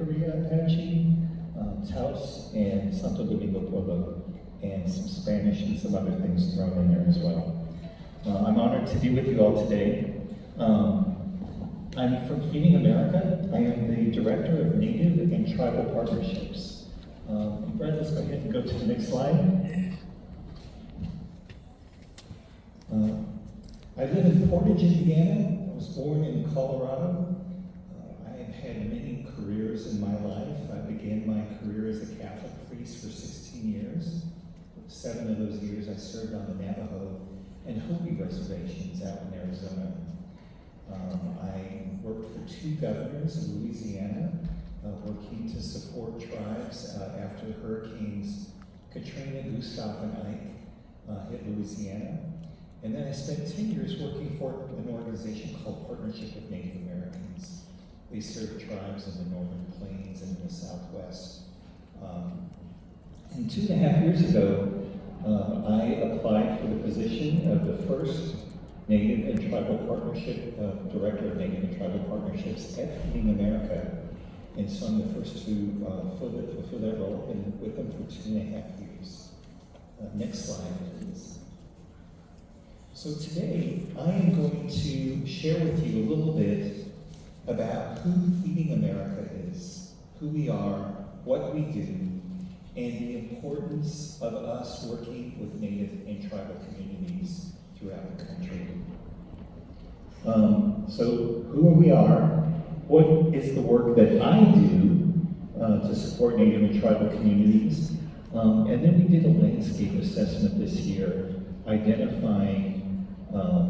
Apache, Taos, and Santo Domingo Pueblo, and some Spanish and some other things thrown in there as well. I'm honored to be with you all today. I'm from Feeding America. I am the Director of Native and Tribal Partnerships. Brad, let's go ahead and go to the next slide. I live in Portage, Indiana. I was born in Colorado. I have had many careers in my life. I began my career as a Catholic priest for 16 years. 7 of those years I served on the Navajo and Hopi reservations out in Arizona. I worked for 2 governors in Louisiana, working to support tribes after Hurricanes Katrina, Gustav, and Ike hit Louisiana. And then I spent 10 years working for an organization called Partnership with Native Americans. They serve tribes in the Northern Plains and in the Southwest. And 2.5 years ago, I applied for the position of the first Native and Tribal Partnership, Director of Native and Tribal Partnerships at Feeding America. And so I'm the first to fulfill that role. I've been with them for 2.5 years. Next slide, please. So today, I am going to share with you a little bit about who Feeding America is, who we are, what we do, and the importance of us working with Native and tribal communities throughout the country. So who we are, what is the work that I do to support Native and tribal communities, and then we did a landscape assessment this year, identifying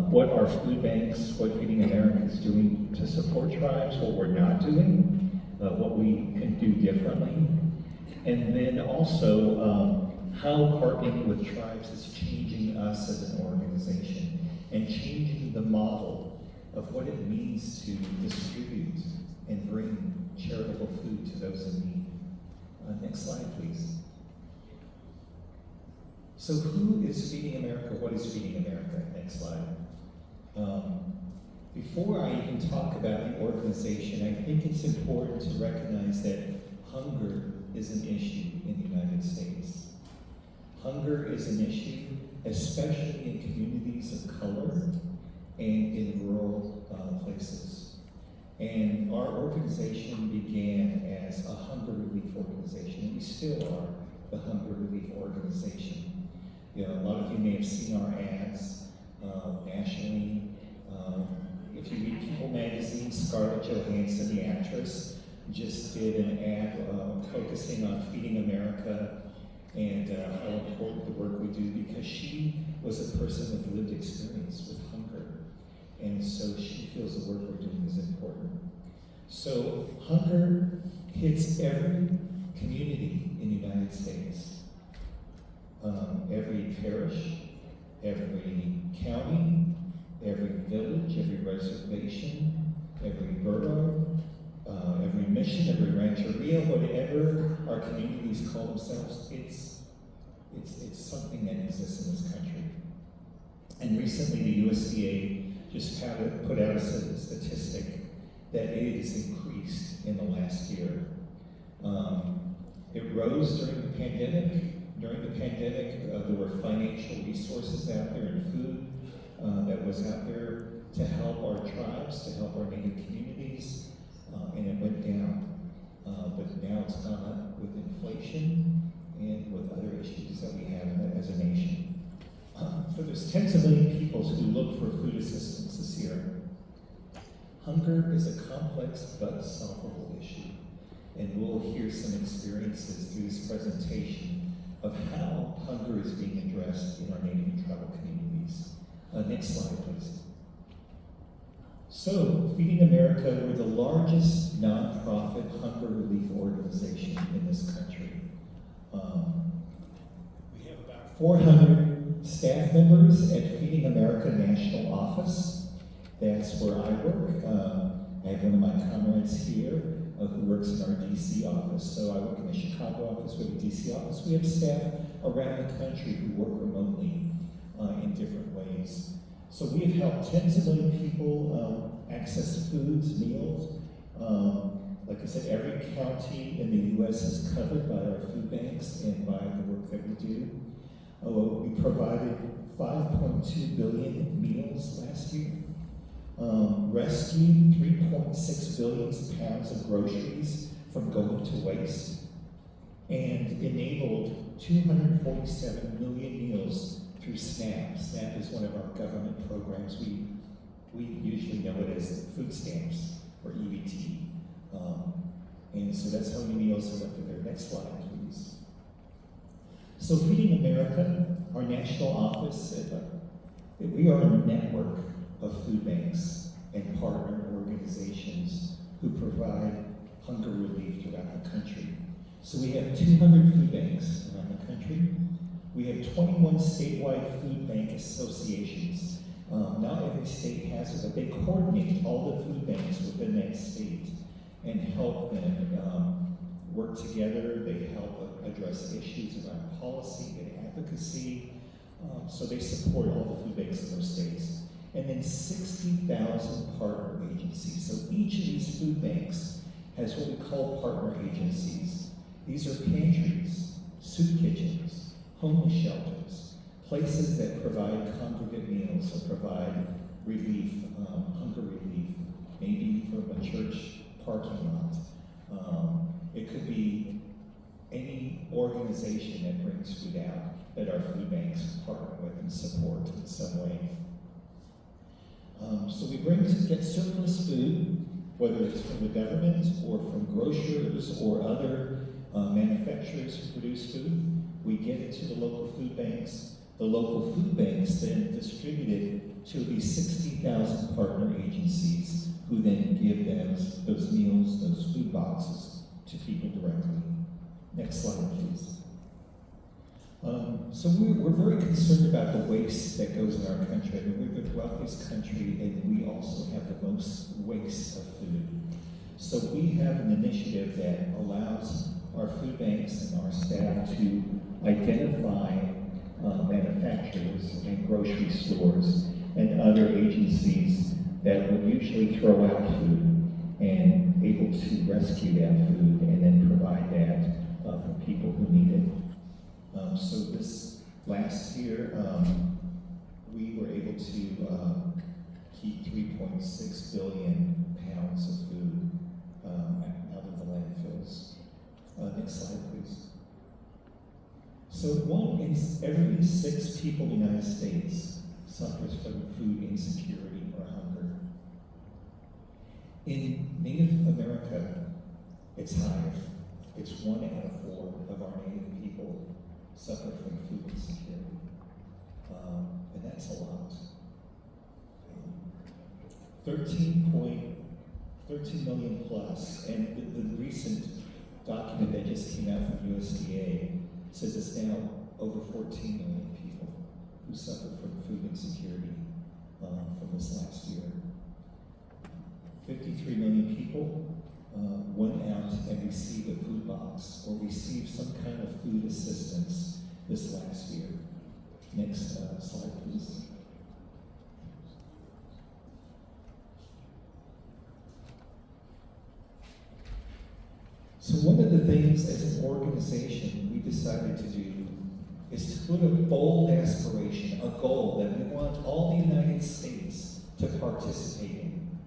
what our food banks, what Feeding America is doing to support tribes, what we're not doing, what we can do differently, and then also how partnering with tribes is changing us as an organization and changing the model of what it means to distribute and bring charitable food to those in need. Next slide, please. So who is Feeding America? What is Feeding America? Next slide. Before I even talk about the organization, I think it's important to recognize that hunger is an issue in the United States. Hunger is an issue, especially in communities of color and in rural places. And our organization began as a hunger relief organization, and we still are the hunger relief organization. You know, a lot of you may have seen our ads nationally. If you read People magazine, Scarlett Johansson, the actress, just did an ad focusing on Feeding America and how important the work we do, because she was a person with lived experience with hunger. And so she feels the work we're doing is important. So hunger hits every community in the United States. Every parish, every county, every village, every reservation, every borough, every mission, every rancheria, whatever our communities call themselves, it's something that exists in this country. And recently the USDA just put out a statistic that it has increased in the last year. It rose during the pandemic. During the pandemic, there were financial resources out there and food that was out there to help our tribes, to help our Native communities, and it went down. But now it's gone up with inflation and with other issues that we have as a nation. So there's tens of million people who look for food assistance this year. Hunger is a complex but solvable issue, and we'll hear some experiences through this presentation of how hunger is being addressed in our Native and tribal communities. Next slide, please. So, Feeding America, we're the largest nonprofit hunger relief organization in this country. We have about 400 staff members at Feeding America National Office. That's where I work. I have one of my comrades here who works in our DC office. So I work in the Chicago office, we have a DC office. We have staff around the country who work remotely in different ways. So we have helped tens of million people access foods, meals. Like I said, every county in the U.S. is covered by our food banks and by the work that we do. We provided 5.2 billion meals last year, rescued 3.6 billion pounds of groceries from going to waste, and enabled 247 million meals through SNAP. SNAP is one of our government programs. We usually know it as food stamps, or EBT. And so that's how many meals are left there. Next slide, please. So Feeding America, our national office, we are a network of food banks and partner organizations who provide hunger relief throughout the country. So we have 200 food banks around the country. We have 21 statewide food bank associations. Not every state has it, but they coordinate all the food banks within that state and help them work together. They help address issues around policy and advocacy. So they support all the food banks in those states. And then 60,000 partner agencies. So each of these food banks has what we call partner agencies. These are pantries, soup kitchens, homeless shelters, places that provide congregate meals or provide relief, hunger relief, maybe from a church parking lot. It could be any organization that brings food out that our food banks partner with and support in some way. So we get surplus food, whether it's from the government or from grocers or other manufacturers who produce food. We get it to the local food banks. The local food banks then distribute it to these 60,000 partner agencies who then give them those meals, those food boxes to people directly. Next slide, please. So we're very concerned about the waste that goes in our country. I mean, we're the wealthiest country, and we also have the most waste of food. So we have an initiative that allows our food banks and our staff to identify manufacturers and grocery stores and other agencies that would usually throw out food and able to rescue that food and then provide that for people who need it. So this last year, we were able to keep 3.6 billion pounds of food out of the landfills. Next slide, please. So 1 in every 6 people in the United States suffers from food insecurity or hunger. In Native America, it's higher. It's 1 out of 4 of our Native people suffer from food insecurity. And that's a lot. 13 million plus, and the recent document that just came out from USDA says it's now over 14 million people who suffer from food insecurity from this last year. 53 million people went out and received a food box or received some kind of food assistance this last year. Next slide, please. So one of the things as an organization we decided to do is to put a bold aspiration, a goal that we want all the United States to participate in.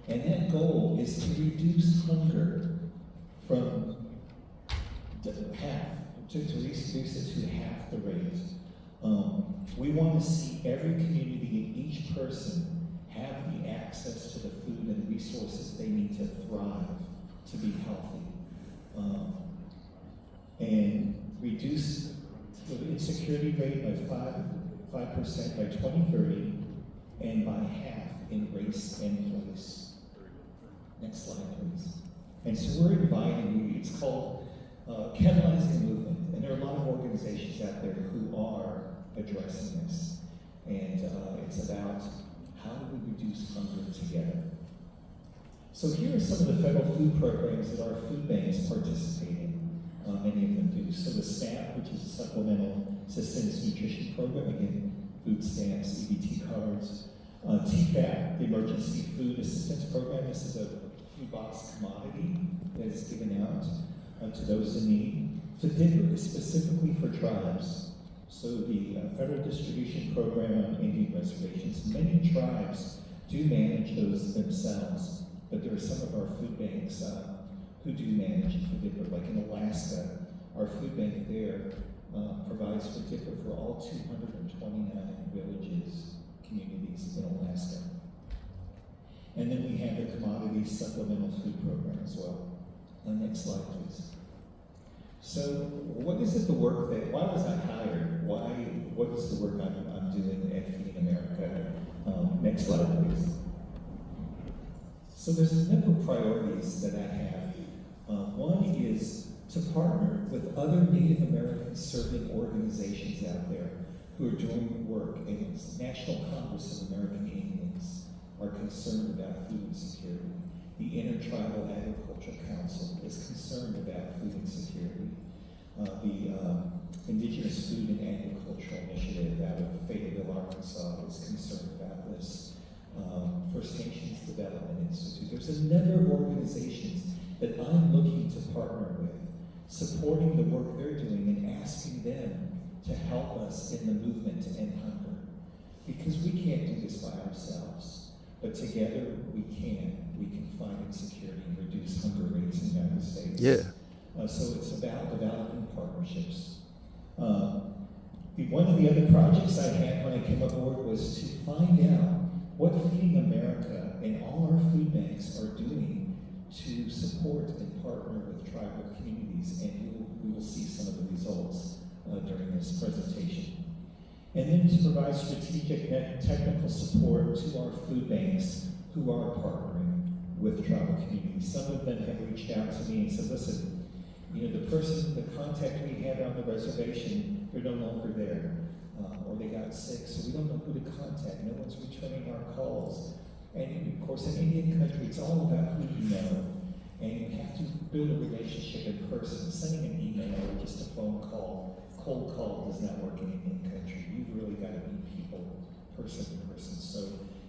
And that goal is to reduce hunger from half, to reduce it to half the rate. We want to see every community and each person have the access to the food and resources they need to thrive, to be healthy. And reduce the insecurity rate by 5% by 2030, and by half in race and place. Next slide, please. And so we're inviting you, it's called Catalyzing Movement, and there are a lot of organizations out there who are addressing this. And it's about how do we reduce hunger together. So here are some of the federal food programs that our food banks participate in. Many of them do. So the SNAP, which is a Supplemental Assistance Nutrition Program, again, food stamps, EBT cards. TFAP, the Emergency Food Assistance Program. This is a food box commodity that is given out to those in need. FDIPR is specifically for tribes. So the federal distribution program on Indian reservations, many tribes do manage those themselves, but there are some of our food banks who do manage FDIPR. Like in Alaska, our food bank there provides FDIPR for all 229 villages, communities in Alaska. And then we have the commodity supplemental food program as well. Next slide, please. So, what is it the work that, why was I hired? What is the work I'm doing at Feeding America? Next slide, please. So there's a number of priorities that I have. One is to partner with other Native American serving organizations out there who are doing work, and National Congress of American Indians are concerned about food insecurity. The Intertribal Agricultural Council is concerned about food insecurity. The Indigenous Food and Agricultural Initiative out of Fayetteville, Arkansas is concerned about this. First Nations Development Institute. There's a number of organizations that I'm looking to partner with, supporting the work they're doing and asking them to help us in the movement to end hunger. Because we can't do this by ourselves, but together we can. We can fight insecurity and reduce hunger rates in the United States. Yeah. So it's about developing partnerships. One of the other projects I had when I came aboard was to find out what Feeding America and all our food banks are doing to support and partner with tribal communities, and we will see some of the results during this presentation. And then to provide strategic technical support to our food banks who are partnering with tribal communities. Some of them have reached out to me and said, listen, the contact we had on the reservation, they're no longer there, or they got sick, so we don't know who to contact. No one's returning our calls. And of course, in Indian country, it's all about who you know, and you have to build a relationship in person. Sending an email or just a phone call, cold call does not work in Indian country. You've really got to meet people person to person. So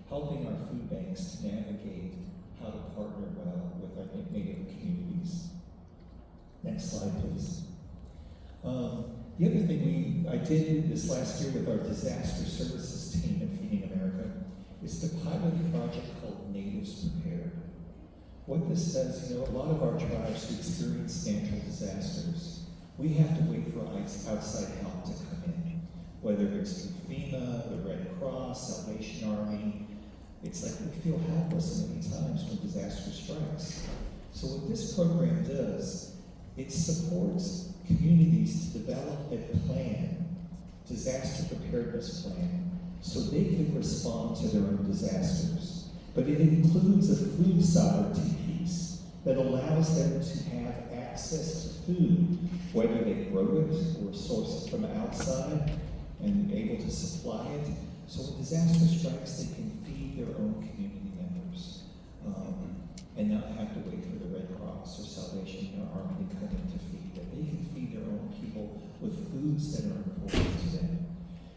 helping our food banks to navigate how to partner well with our Native communities. Next slide, please. The other thing I did this last year with our disaster services team at Feeding America is to pilot a project called Natives Prepared. What this does, a lot of our tribes who experience natural disasters, we have to wait for outside help to come in. Whether it's through FEMA, the Red Cross, Salvation Army, it's like we feel helpless many times when disaster strikes. So what this program does, it supports communities to develop a plan, disaster preparedness plan, so they can respond to their own disasters. But it includes a food sovereignty piece that allows them to have access to food, whether they grow it or source it from outside and able to supply it. So when disaster strikes, they can feed their own community members and not have to wait for the Red Cross or Salvation Army to come in to feed them. They can feed their own people with foods that are important to them.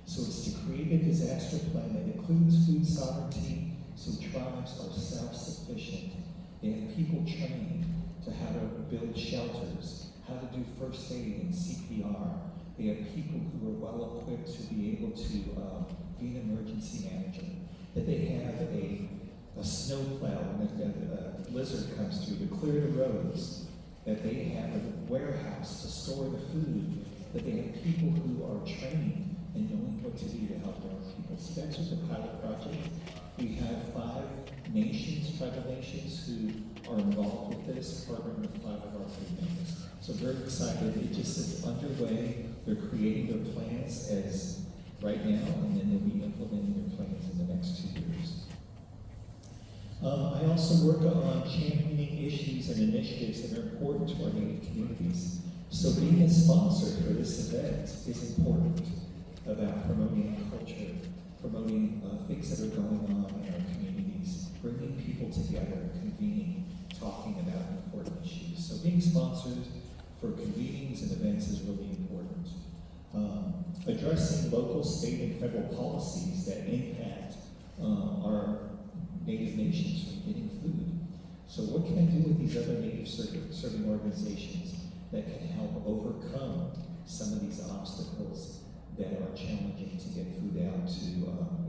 So it's to create a disaster plan that includes food sovereignty, so tribes are self-sufficient. They have people trained to how to build shelters, how to do first aid and CPR. They have people who are well equipped to be able to be an emergency manager. That they have a snow plow when a blizzard comes through to clear the roads. That they have a warehouse to store the food. That they have people who are trained in knowing what to do to help their own people. So that's just a pilot project. We have 5 nations, tribal nations, who are involved with this, partnering with 5 of our food banks. So very excited. It just is underway. They're creating their plans as right now, and then they'll be implementing their plans in the next 2 years. I also work on championing issues and initiatives that are important to our Native communities. So being a sponsor for this event is important about promoting culture, promoting things that are going on in our communities, bringing people together, convening, talking about important issues. So being sponsors for convenings and events is really important. Addressing local, state, and federal policies that impact our Native nations from getting food. So what can I do with these other native serving organizations that can help overcome some of these obstacles that are challenging to get food out to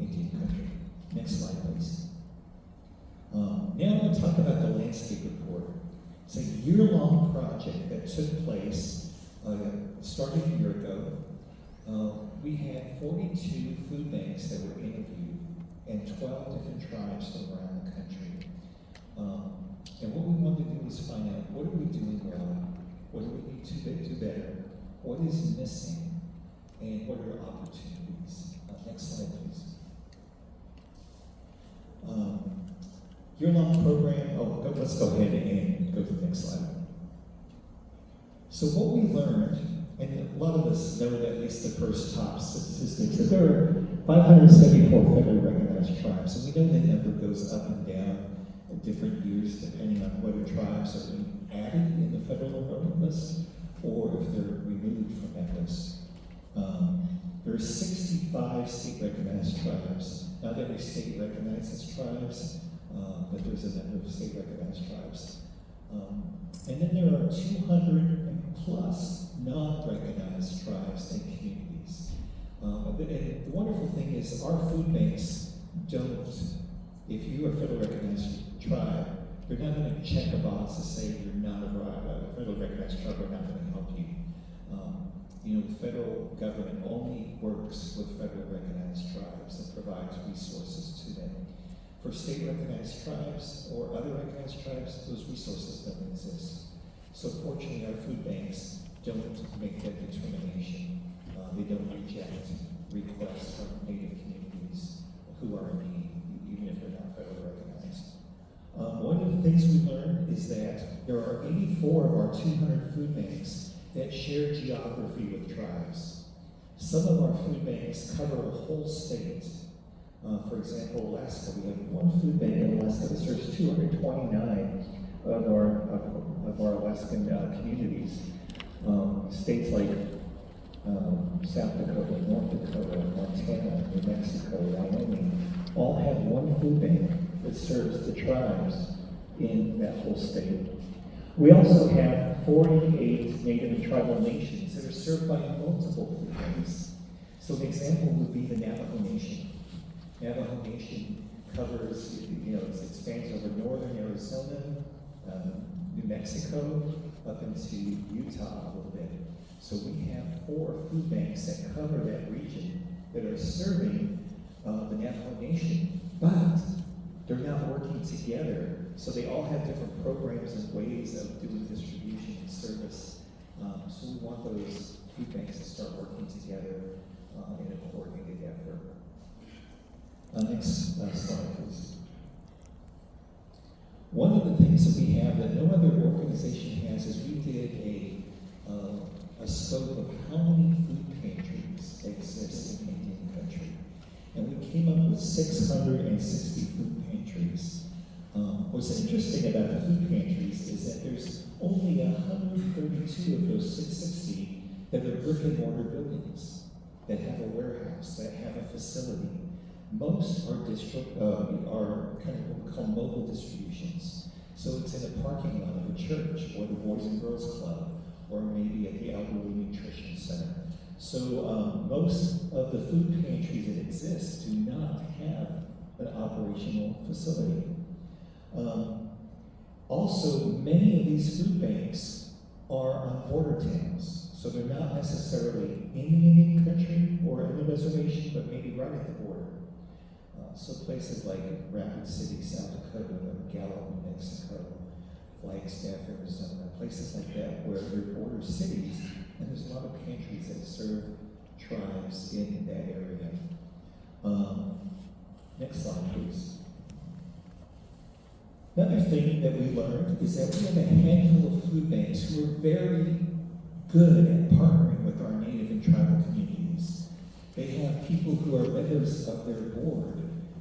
Indian country? Next slide, please. Now I'm going to talk about the landscape report. It's a year-long project that took place, started a year ago. We had 42 food banks that were interviewed and 12 different tribes from around the country. And what we wanted to do was find out, what are we doing well? What do we need to do better? What is missing? And what are opportunities? Next slide, please. Year-long program, let's go ahead and go to the next slide. So what we learned, and a lot of us know that at least the first top statistics, that there are 574 federally recognized tribes, and we know that number goes up and down in different years depending on whether tribes are being added in the federal enrollment list or if they're removed from that list. There are 65 state-recognized tribes. Not every state recognizes tribes, but there's a number of state-recognized tribes. And then there are 200 plus non-recognized tribes and communities. And the wonderful thing is our food banks don't, if you're a federal recognized tribe, they're not going to check a box to say you're not a federally recognized tribe, we're not going to help you. The federal government only works with federally recognized tribes and provides resources to them. For state-recognized tribes or other recognized tribes, those resources don't exist. So fortunately, our food banks don't make that determination. They don't reject requests from Native communities who are in need, even if they're not federally recognized. One of the things we learned is that there are 84 of our 200 food banks that share geography with tribes. Some of our food banks cover a whole state. For example, Alaska, we have one food bank in Alaska that serves 229 of our Alaskan communities. States like South Dakota, North Dakota, Montana, New Mexico, Wyoming, all have one food bank that serves the tribes in that whole state. We also have 48 Native and tribal nations that are served by multiple food banks. So an example would be the Navajo Nation. Navajo Nation covers, it spans over northern Arizona, New Mexico, up into Utah a little bit. So we have 4 food banks that cover that region that are serving the Navajo Nation, but they're not working together. So they all have different programs and ways of doing distribution and service. So we want those food banks to start working together in a coordinated effort. Next slide, please. One of the things that we have that no other organization has is we did a scope of how many food pantries exist in Indian country. And we came up with 660 food pantries. What's interesting about the food pantries is that there's only 132 of those 660 that are brick and mortar buildings, that have a warehouse, that have a facility. Most are kind of what we call mobile distributions. So it's in a parking lot of a church, or the Boys and Girls Club, or maybe at the Elderly Nutrition Center. So most of the food pantries that exist do not have an operational facility. Also, many of these food banks are on border towns, so they're not necessarily in the Indian country or in the reservation, but maybe right at the border. So places like Rapid City, South Dakota, Gallup, New Mexico, Flagstaff, Arizona, places like that where they're border cities, and there's a lot of pantries that serve tribes in that area. Next slide, please. Another thing that we learned is that we have a handful of food banks who are very good at partnering with our Native and tribal communities. They have people who are members of their board.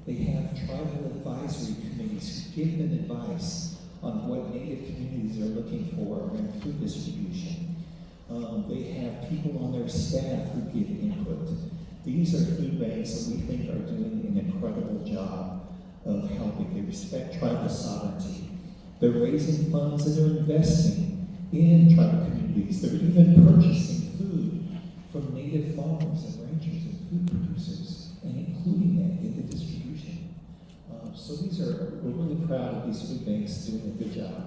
They have tribal advisory committees who give them advice on what Native communities are looking for around food distribution. They have people on their staff who give input. These are food banks that we think are doing an incredible job of helping. They respect tribal sovereignty. They're raising funds and they're investing in tribal communities. They're even purchasing food from native farmers and ranchers and food producers and including that in the distribution. So we're really proud of these food banks doing a good job.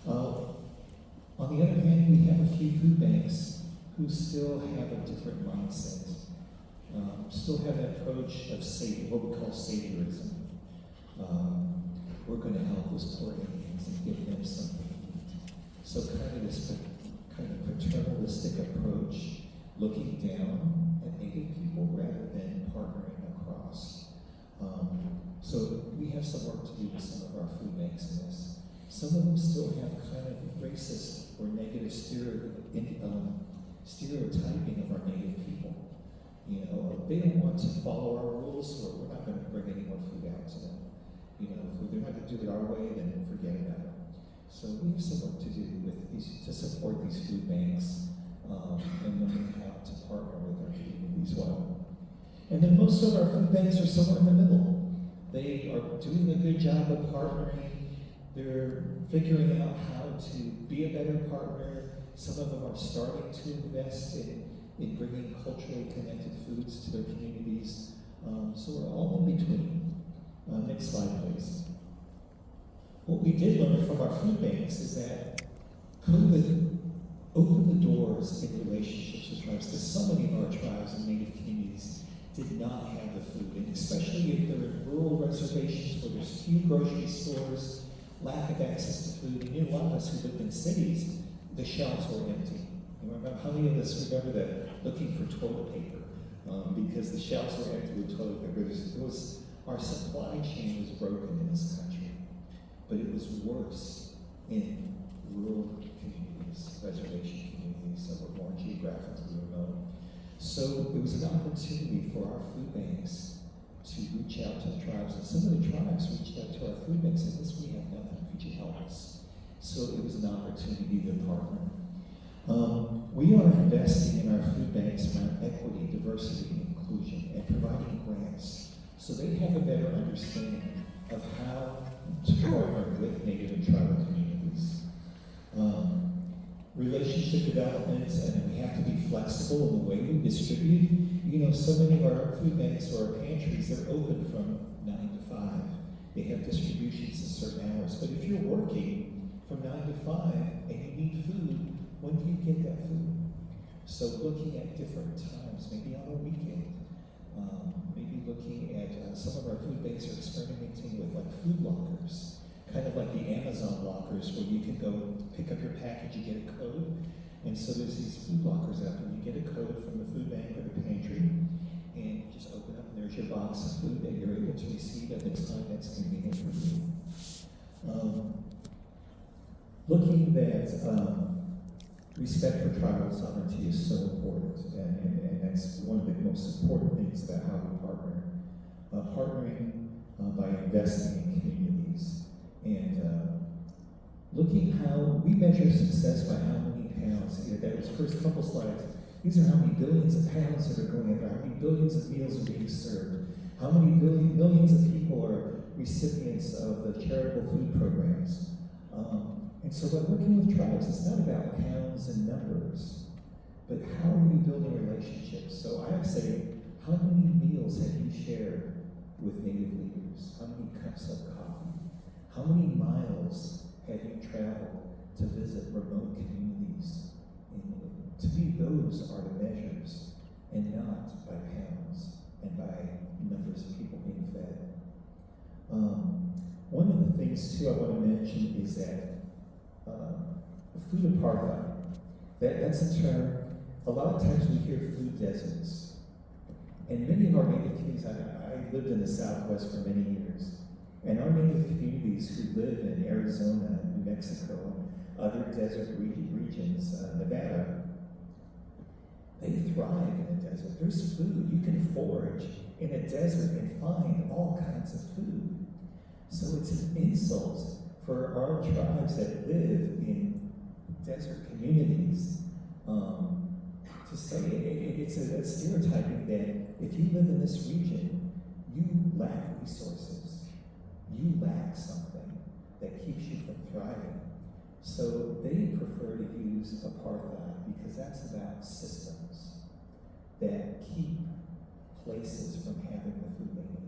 On the other hand, we have a few food banks who still have a different mindset, still have that approach of what we call saviorism. We're going to help those poor Indians and give them something to eat. So this kind of paternalistic approach, looking down at Native people rather than partnering across. So we have some work to do with some of our food banks in this. Some of them still have kind of racist or negative stereotyping of our Native people. They don't want to follow our rules, so we're not going to bring any more food out to them. If they're not going to do it our way, then forget about it. So we have some work to do to support these food banks and learning how to partner with our community as well. And then most of our food banks are somewhere in the middle. They are doing a good job of partnering. They're figuring out how to be a better partner. Some of them are starting to invest in bringing culturally connected foods to their communities. So we're all in between. Next slide, please. What we did learn from our food banks is that COVID opened the doors in relationships with tribes, because so many of our tribes and Native communities did not have the food, and especially if they're in rural reservations where there's few grocery stores, lack of access to food. And a lot of us who lived in cities, the shelves were empty. How many of us remember that looking for toilet paper because the shelves were empty with toilet paper? Our supply chain was broken in this country, but it was worse in rural communities, reservation communities that were more geographically remote. So it was an opportunity for our food banks to reach out to the tribes, and some of the tribes reached out to our food banks and said, "We have nothing, could you help us?" So it was an opportunity to partner. We are investing in our food banks around equity, diversity, and inclusion, and providing grants so they have a better understanding of how to partner with Native and tribal communities. Relationship development, and we have to be flexible in the way we distribute. So many of our food banks or our pantries, they're open from 9 to 5. They have distributions at certain hours. But if you're working from 9 to 5 and you need food, when do you get that food? So looking at different times, maybe on a weekend, maybe looking at some of our food banks are experimenting with food lockers, kind of like the Amazon lockers where you can go pick up your package, you get a code. And so there's these food lockers out there. You get a code from the food bank or the pantry, and you just open up and there's your box of food that you're able to receive at the time that's convenient for you. Looking at respect for tribal sovereignty is so important, and that's one of the most important things about how we partner. Partnering by investing in communities, and looking how we measure success by how many pounds. That was first couple slides. These are how many billions of pounds that are going out, how many billions of meals are being served, how many millions of people are recipients of the charitable food programs. And so by working with tribes, it's not about pounds and numbers, but how are you building relationships? So I would say, how many meals have you shared with Native leaders? How many cups of coffee? How many miles have you traveled to visit remote communities? And to me, those are the measures, and not by pounds and by numbers of people being fed. One of the things, too, I want to mention is that food apartheid. That's a term. A lot of times we hear food deserts. And many of our Native communities, I lived in the Southwest for many years, and our Native communities who live in Arizona, New Mexico, and other desert regions, Nevada, they thrive in a desert. There's food. You can forage in a desert and find all kinds of food. So it's an insult for our tribes that live in desert communities to say it's a stereotyping that if you live in this region, you lack resources, you lack something. that keeps you from thriving. So they prefer to use apartheid because that's about systems that keep places from having the food they need.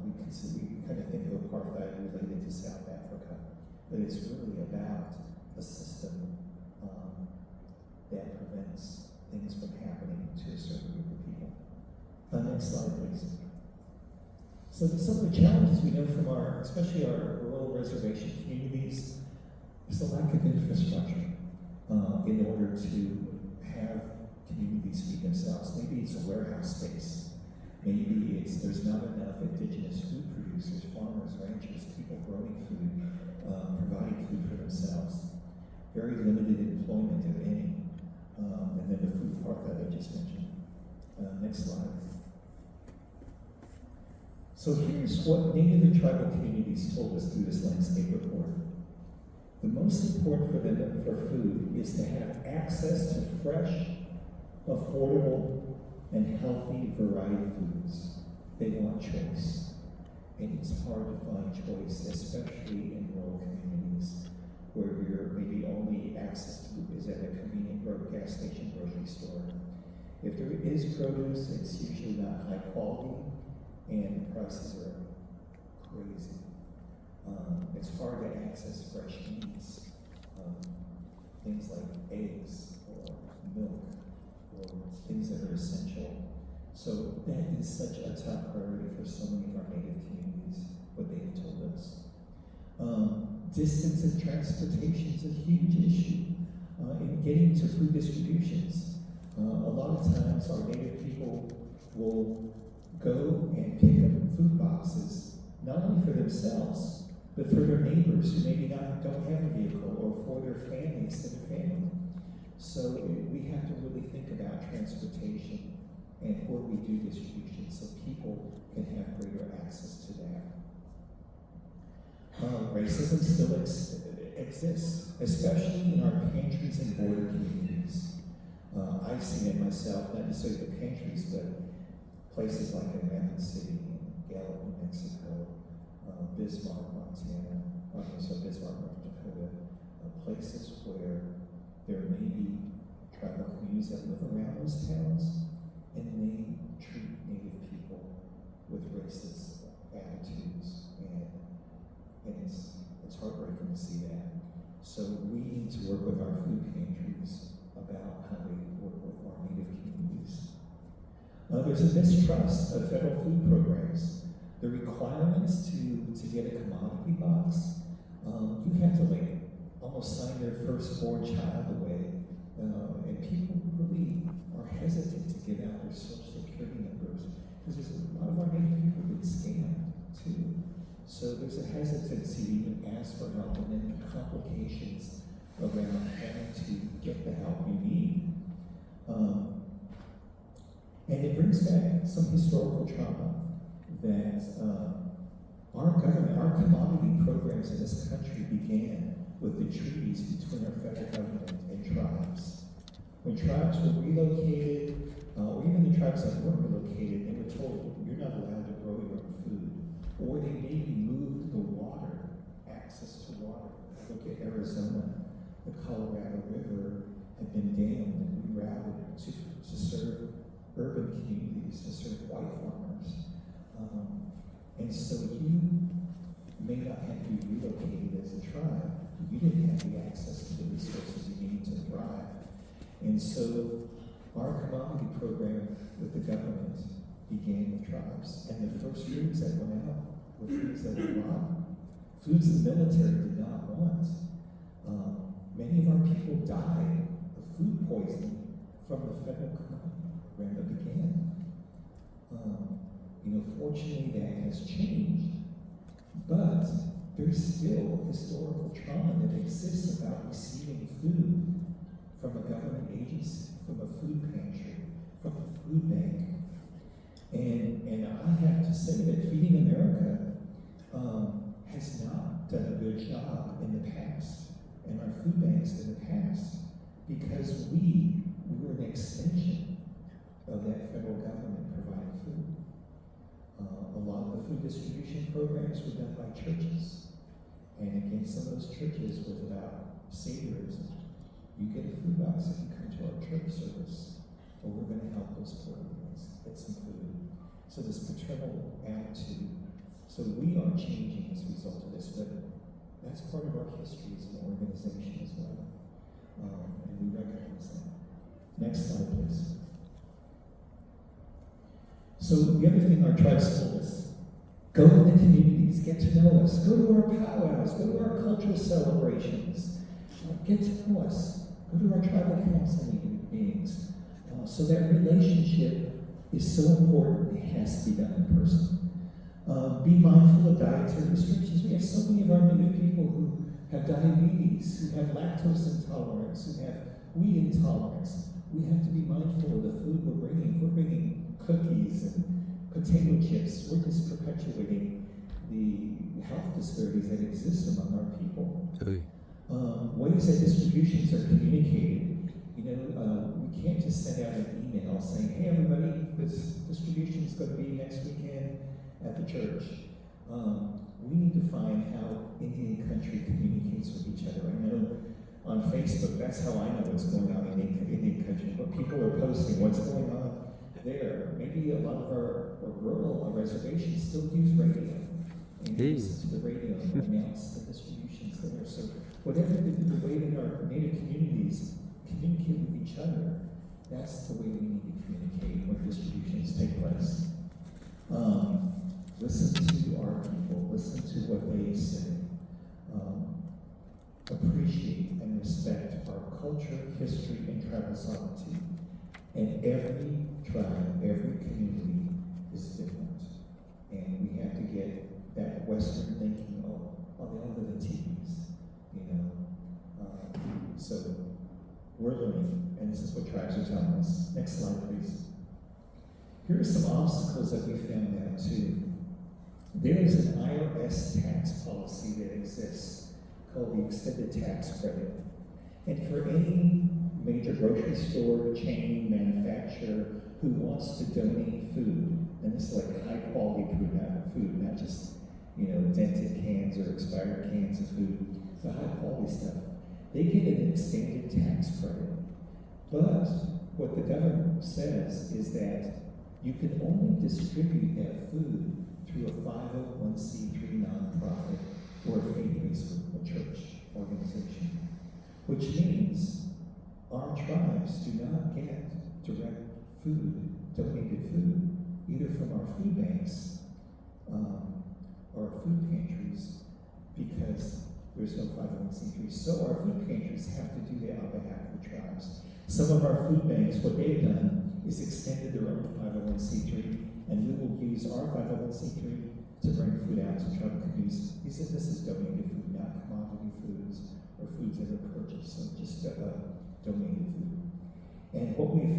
We kind of think of apartheid related to South Africa, but it's really about a system that prevents things from happening to a certain group of people. Next slide, please. So some of the challenges we know from especially our rural reservation communities, is the lack of infrastructure in order to have communities feed themselves. Maybe it's a warehouse space. Maybe there's not enough indigenous food producers, farmers, ranchers, people growing food, providing food for themselves. Very limited employment, if any. And then the food part that I just mentioned. Next slide. So here's what Native and tribal communities told us through this landscape report. The most important for them for food is to have access to fresh, affordable, and healthy variety foods. They want choice. And it's hard to find choice, especially in rural communities where your maybe only access to is at a convenient gas station, grocery store. If there is produce, it's usually not high quality, and the prices are crazy. It's hard to access fresh meats, things like eggs or milk or things that are essential. So that is such a top priority for so many of our Native communities, what they have told us. Distance and transportation is a huge issue in getting to food distributions. A lot of times our Native people will go and pick up food boxes, not only for themselves, but for their neighbors who maybe don't have a vehicle, or for their family, extended family. So we have to really think about transportation and where we do distribution so people can have greater access to that. Racism still exists, especially in our pantries and border communities. I've seen it myself, not necessarily the pantries, but places like in Rapid City, Gallup, New Mexico, Bismarck, Montana, Bismarck, North Dakota, places where there may be tribal communities that live around those towns, and they treat Native people with racist attitudes, and it's heartbreaking to see that. So we need to work with our food pantries about how we work with our Native communities. There's a mistrust of federal food programs. The requirements to get a commodity box, you have to almost sign their firstborn child away, and people really are hesitant to give out their social security numbers because there's a lot of our Native people get scammed too. So there's a hesitancy to even ask for help, and then the complications around having to get the help you need. And it brings back some historical trauma that our government, our commodity programs in this country began with the treaties between our federal government and tribes. When tribes were relocated, or even the tribes that weren't relocated, they were told, you're not allowed to grow your own food. Or they maybe moved the water, access to water. Look at Arizona. The Colorado River had been dammed and rerouted to serve urban communities, to serve white farmers. And so you may not have to be relocated as a tribe. You didn't have the access to the resources you need to thrive. And so our commodity program with the government began with tribes. And the first foods that went out were foods that were rotten, foods the military did not want. Many of our people died of food poisoning from the federal commodity program that began. Fortunately that has changed, but there's still historical trauma that exists about receiving food from a government agency, from a food pantry, from a food bank. And I have to say that Feeding America has not done a good job in the past, and our food banks in the past, because we were an extension of that federal government providing food. A lot of the food distribution programs were done by churches, And again, some of those churches with about saviorism, you get a food box if you come to our church service, or we're going to help those poor families get some food. So this paternal attitude. So we are changing as a result of this, but that's part of our history as an organization as well. And we recognize that. Next slide, please. So the other thing our tribes told us, go in the communities, get to know us, go to our powwows, go to our cultural celebrations, get to know us, go to our tribal council meetings. So that relationship is so important, it has to be done in person. Be mindful of dietary restrictions. We have so many of our native people who have diabetes, who have lactose intolerance, who have wheat intolerance. We have to be mindful of the food we're bringing. If we're bringing cookies and potato chips, we're just perpetuating the health disparities that exist among our people. Ways that distributions are communicated. We can't just send out an email saying, hey everybody, this distribution is going to be next weekend at the church. We need to find how Indian country communicates with each other. I know on Facebook, that's how I know what's going on in Indian country, what people are posting, what's going on there. Maybe a lot of our rural reservations still use radio. And you listen to the radio and announce the distributions there. So whatever the way that our native communities communicate with each other, that's the way we need to communicate when distributions take place. Listen to our people, listen to what they say. Appreciate and respect our culture, history, and tribal sovereignty. And every tribe, every community is different. And we have to get that Western thinking, they all live in teepees, So we're learning, and this is what tribes are telling us. Next slide, please. Here are some obstacles that we found out too. There is an IRS tax policy that exists called the extended tax credit. And for any major grocery store, chain, manufacturer who wants to donate food, and this is like high quality food, not just dented cans or expired cans of food, the high quality stuff, they get an extended tax credit. But what the government says is that you can only distribute that food through a 501c3 nonprofit or a faith-based church organization, which means our tribes do not get direct food, donated food, either from our food banks or food pantries, because there's no 501c3. So our food pantries have to do that on behalf of the tribes. Some of our food banks, what they've done is extended their own 501c3, and we will use our 501c3 to bring food out to tribal communities. He said this is donated food, not commodity foods or foods that are purchased, so just donated food. And what we